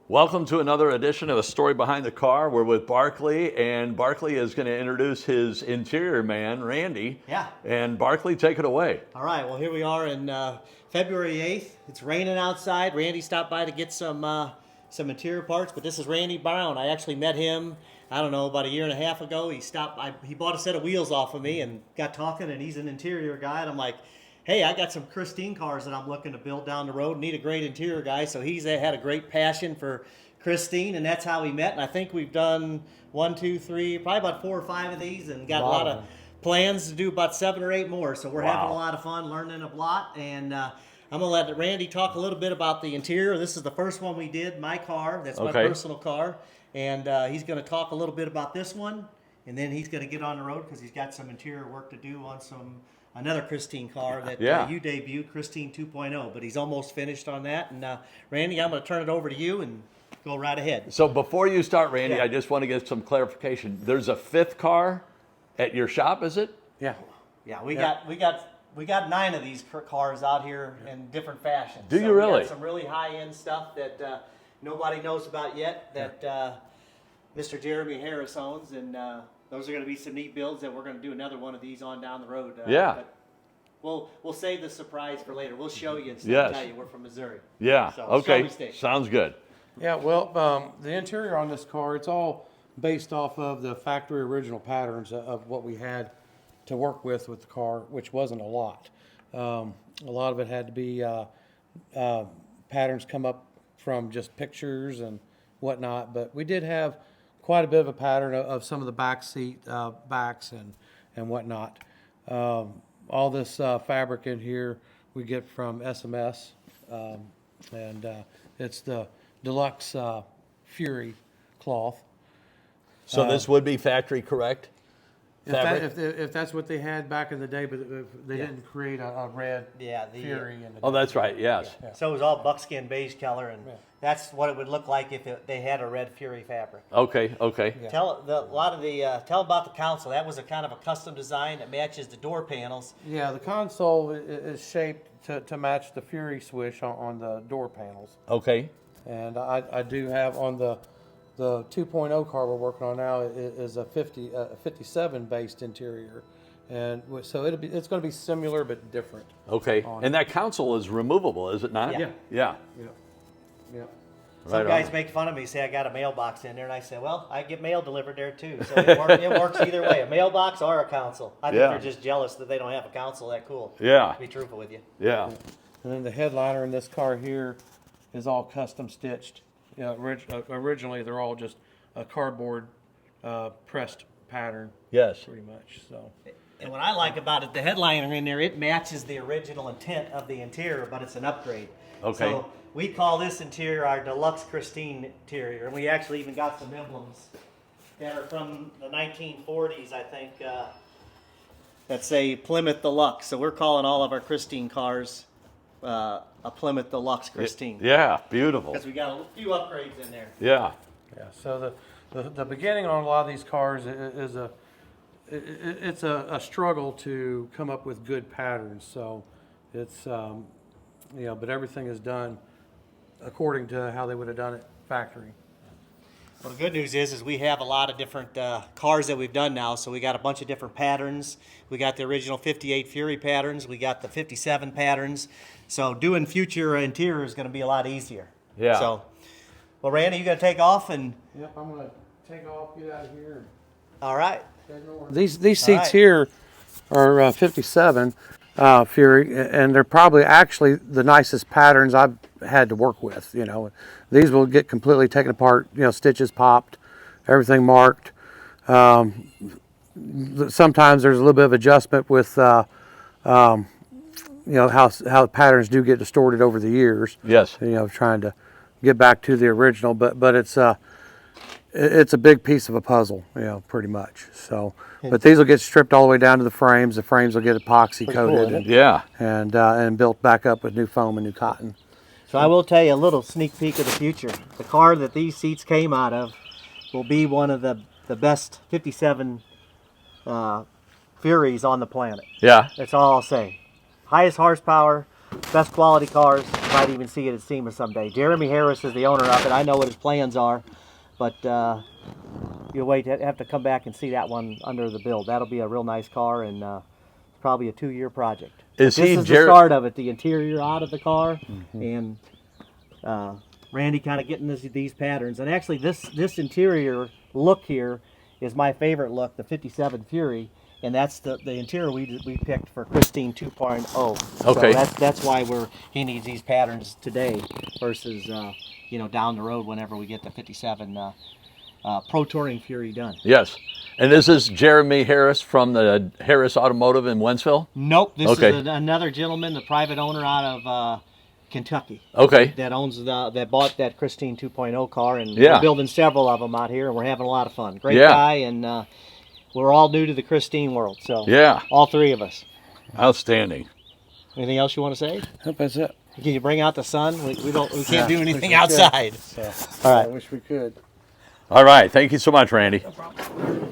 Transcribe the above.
Welcome to another edition of A Story Behind the Car. We're with Barclay, and Barclay is going to introduce his interior man, Randy. Yeah. And Barclay, take it away. All right, well, here we are in February 8th. It's raining outside. Randy stopped by to get some interior parts, but this is Randy Brown. I actually met him, I don't know, about a year and a half ago. He stopped by, he bought a set of wheels off of me and got talking, and he's an interior guy, and I'm like, hey, I got some Christine cars that I'm looking to build down the road. Need a great interior guy. So he's had a great passion for Christine, and that's how we met. And I think we've done 1, 2, 3, probably about 4 or 5 of these, and got a lot of plans to do about 7 or 8 more. So we're having a lot of fun, learning a lot. And I'm gonna let Randy talk a little bit about the interior. This is the first one we did, my car. That's my personal car, and he's gonna talk a little bit about this one, and then he's gonna get on the road because he's got some interior work to do on another Christine car that you debuted, Christine 2.0, but he's almost finished on that. And Randy, I'm going to turn it over to you and go right ahead. So before you start, Randy, I just want to get some clarification. There's a 5th car at your shop, is it? Yeah. Yeah, we got 9 of these cars out here in different fashions. Do you really? We got some really high-end stuff that nobody knows about yet that Mr. Jeremy Harris owns, and those are going to be some neat builds that we're going to do another one of these on down the road. But we'll save the surprise for later. We'll show you and tell you we're from Missouri. Yeah. So, okay. Sounds good. Yeah. Well, the interior on this car, it's all based off of the factory original patterns of what we had to work with the car, which wasn't a lot. A lot of it had to be patterns come up from just pictures and whatnot, but we did have quite a bit of a pattern of some of the back seat backs and whatnot. All this fabric in here we get from SMS, and it's the deluxe Fury cloth. So this would be factory correct? If that's what they had back in the day, but they didn't create a red Fury. That's right, yes. Yeah. So it was all buckskin beige color, and that's what it would look like if they had a red Fury fabric. Okay. Yeah. Tell about the console. That was a kind of a custom design that matches the door panels. Yeah, the console is shaped to match the Fury switch on the door panels. Okay. And I do have on the 2.0 car we're working on now is a 57 based interior, and so it's going to be similar but different. Okay, and that console is removable, is it not? Yeah. Some guys make fun of me, say I got a mailbox in there, and I say, well, I get mail delivered there too, so it works either way, a mailbox or a console. I think they're just jealous that they don't have a console that cool. Yeah. To be truthful with you. Yeah. And then the headliner in this car here is all custom stitched. Originally they're all just a cardboard pressed pattern. Yes. Pretty much. So. And what I like about it, the headliner in there, it matches the original intent of the interior, but it's an upgrade. Okay. So we call this interior our Deluxe Christine interior, and we actually even got some emblems that are from the 1940s, I think, that say Plymouth Deluxe. So we're calling all of our Christine cars a Plymouth Deluxe Christine. Yeah, beautiful. Because we got a few upgrades in there. Yeah. Yeah. So the beginning on a lot of these cars is a struggle to come up with good patterns. So it's but everything is done according to how they would have done it factory. Well, the good news is we have a lot of different cars that we've done now. So we got a bunch of different patterns. We got the original 58 Fury patterns. We got the 57 patterns. So doing future interior is going to be a lot easier. Yeah. So, well, Randy, you going to take off and? Yep, I'm going to take off, get out of here. All right. These seats here are 57 Fury, and they're probably actually the nicest patterns I've had to work with. These will get completely taken apart. Stitches popped, everything marked. Sometimes there's a little bit of adjustment with how the patterns do get distorted over the years. Yes. Trying to get back to the original, but it's a big piece of a puzzle, pretty much. So, but these will get stripped all the way down to the frames. The frames will get epoxy coated, and built back up with new foam and new cotton. So I will tell you a little sneak peek of the future. The car that these seats came out of will be one of the best 57 Furies on the planet. Yeah. That's all I'll say. Highest horsepower, best quality cars. might even see it at SEMA someday. Jeremy Harris is the owner of it. I know what his plans are, but you'll have to come back and see that one under the build. That'll be a real nice car, and probably a 2-year project. Is this he is the start of it, the interior out of the car, and Randy kind of getting these patterns. And actually this interior look here is my favorite look, the 57 Fury, and that's the interior we picked for Christine 2.0. Okay. So that's why he needs these patterns today versus you know, down the road whenever we get the 57 Pro Touring Fury done. Yes. And this is Jeremy Harris from the Harris Automotive in Wentzville? Nope, this Okay. is another gentleman, the private owner out of Kentucky. Okay. That owns that bought that Christine 2.0 car, and Yeah. we're building several of them out here, and we're having a lot of fun. Great Yeah. guy, and we're all new to the Christine world, so Yeah. all three of us. Outstanding. Anything else you want to say? Hope that's it. Can you bring out the sun? We can't Yeah, do wish anything we could. outside. So, All right. I wish we could. All right. Thank you so much, Randy. No problem.